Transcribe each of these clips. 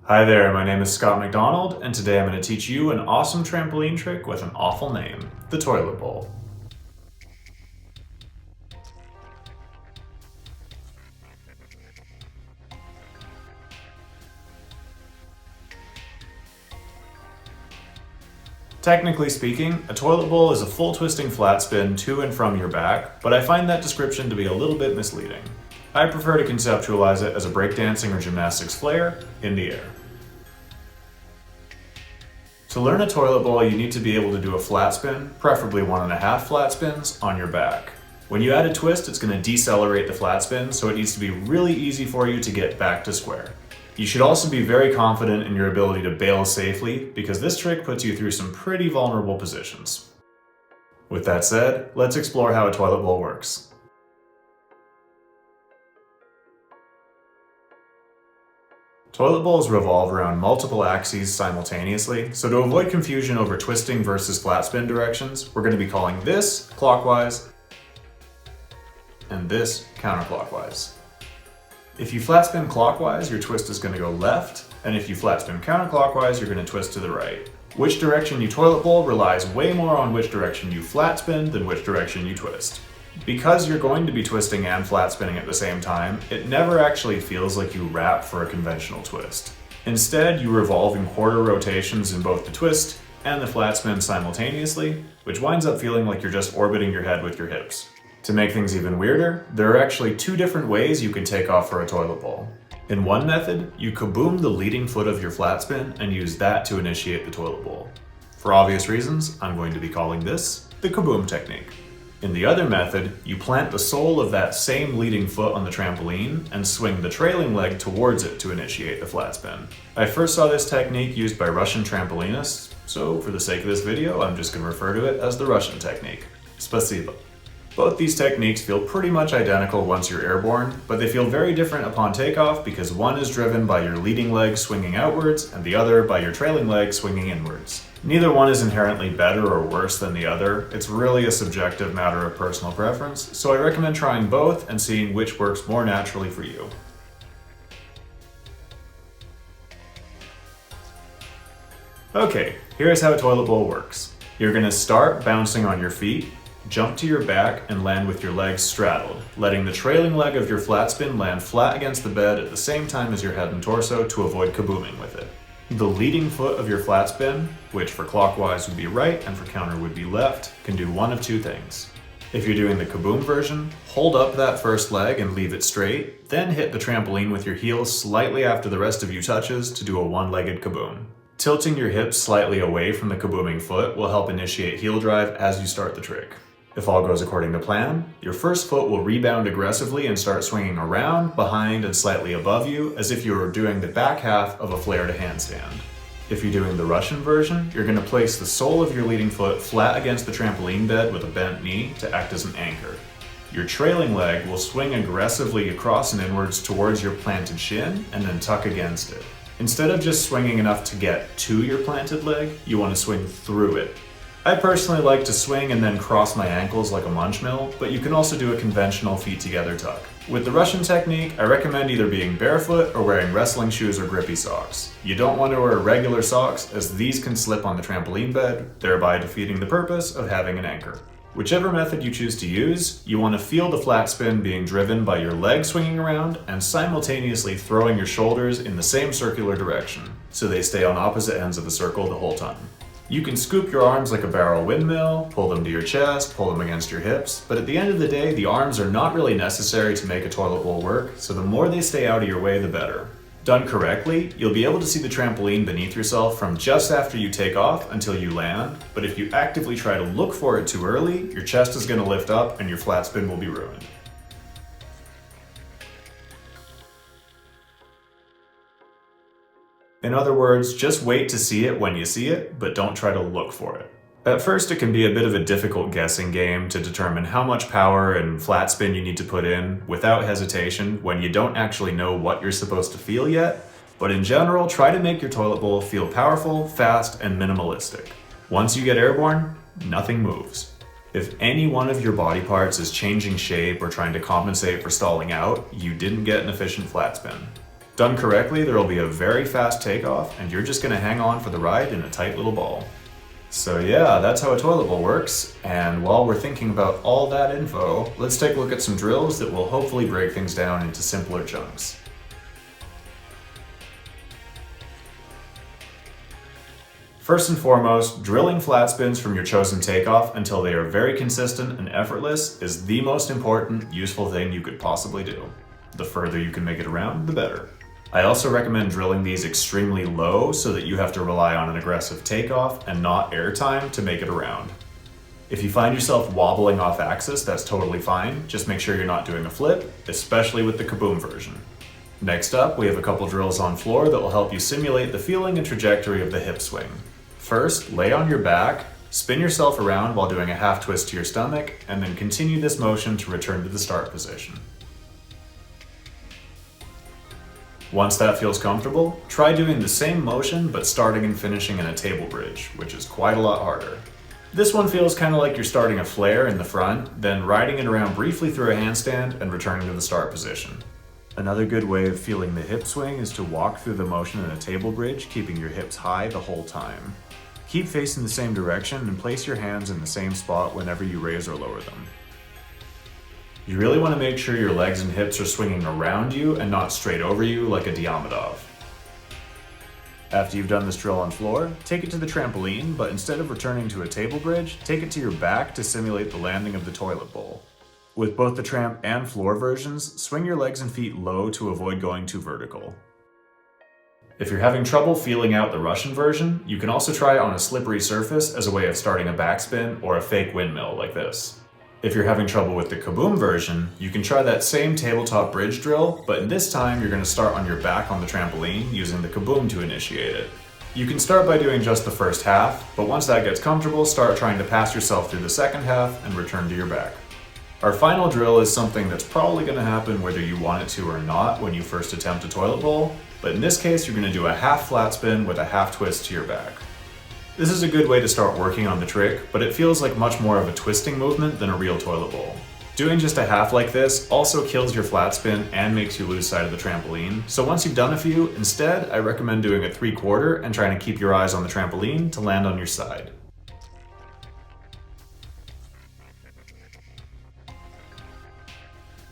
Hi there, my name is Scott McDonald, and today I'm going to teach you an awesome trampoline trick with an awful name, the toilet bowl. Technically speaking, a toilet bowl is a full twisting flat spin to and from your back, but I find that description to be a little bit misleading. I prefer to conceptualize it as a breakdancing or gymnastics flare in the air. To learn a toilet bowl, you need to be able to do a flat spin, preferably 1.5 flat spins, on your back. When you add a twist, it's going to decelerate the flat spin, so it needs to be really easy for you to get back to square. You should also be very confident in your ability to bail safely, because this trick puts you through some pretty vulnerable positions. With that said, let's explore how a toilet bowl works. Toilet bowls revolve around multiple axes simultaneously, so to avoid confusion over twisting versus flat spin directions, we're going to be calling this clockwise and this counterclockwise. If you flat spin clockwise, your twist is going to go left, and if you flat spin counterclockwise, you're going to twist to the right. Which direction you toilet bowl relies way more on which direction you flat spin than which direction you twist. Because you're going to be twisting and flat spinning at the same time, it never actually feels like you wrap for a conventional twist. Instead, you revolve in quarter rotations in both the twist and the flat spin simultaneously, which winds up feeling like you're just orbiting your head with your hips. To make things even weirder, there are actually two different ways you can take off for a toilet bowl. In one method, you kaboom the leading foot of your flat spin and use that to initiate the toilet bowl. For obvious reasons, I'm going to be calling this the kaboom technique. In the other method, you plant the sole of that same leading foot on the trampoline and swing the trailing leg towards it to initiate the flat spin. I first saw this technique used by Russian trampolinists, so for the sake of this video, I'm just going to refer to it as the Russian technique. Spasibo. Both these techniques feel pretty much identical once you're airborne, but they feel very different upon takeoff because one is driven by your leading leg swinging outwards and the other by your trailing leg swinging inwards. Neither one is inherently better or worse than the other, it's really a subjective matter of personal preference, so I recommend trying both and seeing which works more naturally for you. Okay, here's how a toilet bowl works. You're going to start bouncing on your feet, jump to your back and land with your legs straddled, letting the trailing leg of your flat spin land flat against the bed at the same time as your head and torso to avoid kabooming with it. The leading foot of your flat spin, which for clockwise would be right and for counter would be left, can do one of two things. If you're doing the kaboom version, hold up that first leg and leave it straight, then hit the trampoline with your heels slightly after the rest of you touches to do a one-legged kaboom. Tilting your hips slightly away from the kabooming foot will help initiate heel drive as you start the trick. If all goes according to plan, your first foot will rebound aggressively and start swinging around, behind, and slightly above you as if you were doing the back half of a flare to handstand. If you're doing the Russian version, you're going to place the sole of your leading foot flat against the trampoline bed with a bent knee to act as an anchor. Your trailing leg will swing aggressively across and inwards towards your planted shin and then tuck against it. Instead of just swinging enough to get to your planted leg, you want to swing through it. I personally like to swing and then cross my ankles like a munch mill, but you can also do a conventional feet together tuck. With the Russian technique, I recommend either being barefoot or wearing wrestling shoes or grippy socks. You don't want to wear regular socks as these can slip on the trampoline bed, thereby defeating the purpose of having an anchor. Whichever method you choose to use, you want to feel the flat spin being driven by your legs swinging around and simultaneously throwing your shoulders in the same circular direction, so they stay on opposite ends of the circle the whole time. You can scoop your arms like a barrel windmill, pull them to your chest, pull them against your hips, but at the end of the day, the arms are not really necessary to make a toilet bowl work, so the more they stay out of your way, the better. Done correctly, you'll be able to see the trampoline beneath yourself from just after you take off until you land, but if you actively try to look for it too early, your chest is going to lift up and your flat spin will be ruined. In other words, just wait to see it when you see it, but don't try to look for it. At first, it can be a bit of a difficult guessing game to determine how much power and flat spin you need to put in without hesitation when you don't actually know what you're supposed to feel yet, but in general, try to make your toilet bowl feel powerful, fast, and minimalistic. Once you get airborne, nothing moves. If any one of your body parts is changing shape or trying to compensate for stalling out, you didn't get an efficient flat spin. Done correctly, there will be a very fast takeoff and you're just going to hang on for the ride in a tight little ball. So yeah, that's how a toilet bowl works, and while we're thinking about all that info, let's take a look at some drills that will hopefully break things down into simpler chunks. First and foremost, drilling flat spins from your chosen takeoff until they are very consistent and effortless is the most important, useful thing you could possibly do. The further you can make it around, the better. I also recommend drilling these extremely low so that you have to rely on an aggressive takeoff and not air time to make it around. If you find yourself wobbling off axis, that's totally fine. Just make sure you're not doing a flip, especially with the kaboom version. Next up, we have a couple drills on floor that will help you simulate the feeling and trajectory of the hip swing. First, lay on your back, spin yourself around while doing a half twist to your stomach, and then continue this motion to return to the start position. Once that feels comfortable, try doing the same motion but starting and finishing in a table bridge, which is quite a lot harder. This one feels kind of like you're starting a flare in the front, then riding it around briefly through a handstand and returning to the start position. Another good way of feeling the hip swing is to walk through the motion in a table bridge, keeping your hips high the whole time. Keep facing the same direction and place your hands in the same spot whenever you raise or lower them. You really want to make sure your legs and hips are swinging around you and not straight over you like a Diamondov. After you've done this drill on floor, take it to the trampoline, but instead of returning to a table bridge, take it to your back to simulate the landing of the toilet bowl. With both the tramp and floor versions, swing your legs and feet low to avoid going too vertical. If you're having trouble feeling out the Russian version, you can also try it on a slippery surface as a way of starting a backspin or a fake windmill like this. If you're having trouble with the kaboom version, you can try that same tabletop bridge drill, but this time you're going to start on your back on the trampoline using the kaboom to initiate it. You can start by doing just the first half, but once that gets comfortable, start trying to pass yourself through the second half and return to your back. Our final drill is something that's probably going to happen whether you want it to or not when you first attempt a toilet bowl, but in this case you're going to do a half flat spin with a half twist to your back. This is a good way to start working on the trick, but it feels like much more of a twisting movement than a real toilet bowl. Doing just a half like this also kills your flat spin and makes you lose sight of the trampoline, so once you've done a few, instead I recommend doing a 3/4 and trying to keep your eyes on the trampoline to land on your side.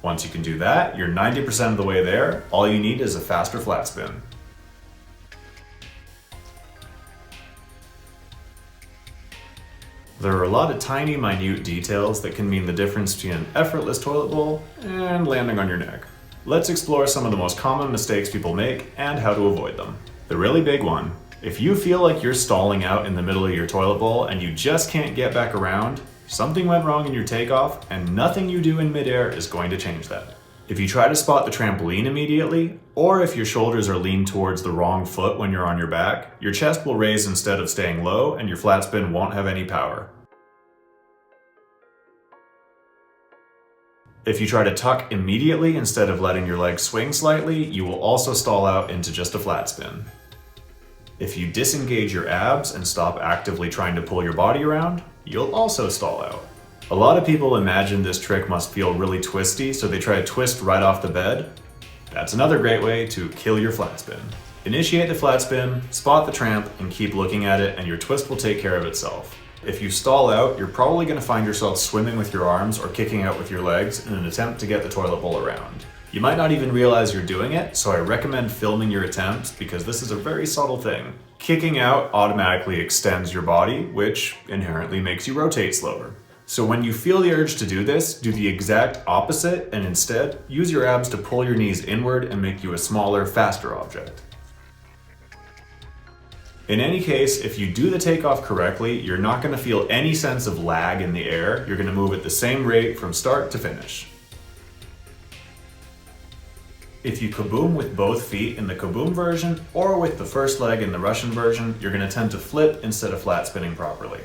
Once you can do that, you're 90% of the way there. All you need is a faster flat spin. There are a lot of tiny, minute details that can mean the difference between an effortless toilet bowl and landing on your neck. Let's explore some of the most common mistakes people make and how to avoid them. The really big one: if you feel like you're stalling out in the middle of your toilet bowl and you just can't get back around, something went wrong in your takeoff and nothing you do in midair is going to change that. If you try to spot the trampoline immediately, or if your shoulders are leaned towards the wrong foot when you're on your back, your chest will raise instead of staying low and your flat spin won't have any power. If you try to tuck immediately instead of letting your legs swing slightly, you will also stall out into just a flat spin. If you disengage your abs and stop actively trying to pull your body around, you'll also stall out. A lot of people imagine this trick must feel really twisty, so they try to twist right off the bed. That's another great way to kill your flat spin. Initiate the flat spin, spot the tramp, and keep looking at it, and your twist will take care of itself. If you stall out, you're probably going to find yourself swimming with your arms or kicking out with your legs in an attempt to get the toilet bowl around. You might not even realize you're doing it, so I recommend filming your attempts because this is a very subtle thing. Kicking out automatically extends your body, which inherently makes you rotate slower. So when you feel the urge to do this, do the exact opposite and instead use your abs to pull your knees inward and make you a smaller, faster object. In any case, if you do the takeoff correctly, you're not going to feel any sense of lag in the air. You're going to move at the same rate from start to finish. If you kaboom with both feet in the kaboom version or with the first leg in the Russian version, you're going to tend to flip instead of flat spinning properly.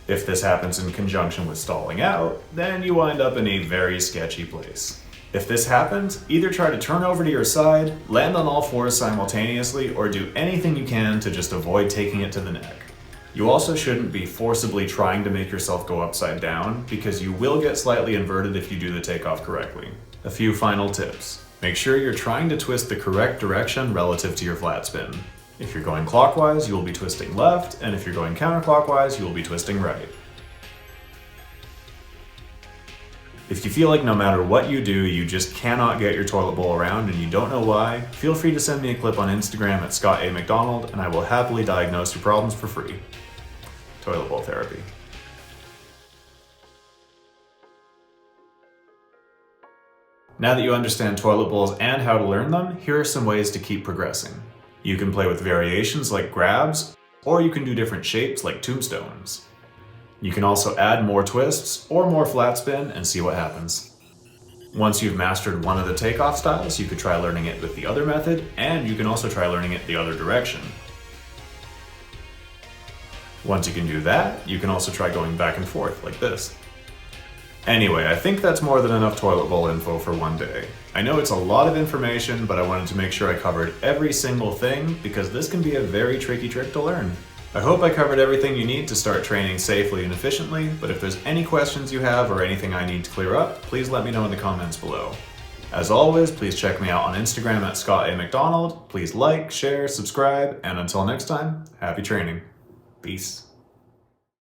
If this happens in conjunction with stalling out, then you wind up in a very sketchy place. If this happens, either try to turn over to your side, land on all fours simultaneously, or do anything you can to just avoid taking it to the neck. You also shouldn't be forcibly trying to make yourself go upside down, because you will get slightly inverted if you do the takeoff correctly. A few final tips. Make sure you're trying to twist the correct direction relative to your flat spin. If you're going clockwise, you will be twisting left, and if you're going counterclockwise, you will be twisting right. If you feel like no matter what you do, you just cannot get your toilet bowl around and you don't know why, feel free to send me a clip on Instagram at Scott A. McDonald and I will happily diagnose your problems for free. Toilet bowl therapy. Now that you understand toilet bowls and how to learn them, here are some ways to keep progressing. You can play with variations like grabs, or you can do different shapes like tombstones. You can also add more twists or more flat spin and see what happens. Once you've mastered one of the takeoff styles, you could try learning it with the other method, and you can also try learning it the other direction. Once you can do that, you can also try going back and forth like this. Anyway, I think that's more than enough toilet bowl info for one day. I know it's a lot of information, but I wanted to make sure I covered every single thing because this can be a very tricky trick to learn. I hope I covered everything you need to start training safely and efficiently, but if there's any questions you have or anything I need to clear up, please let me know in the comments below. As always, please check me out on Instagram at Scott A. McDonald. Please like, share, subscribe, and until next time, happy training. Peace.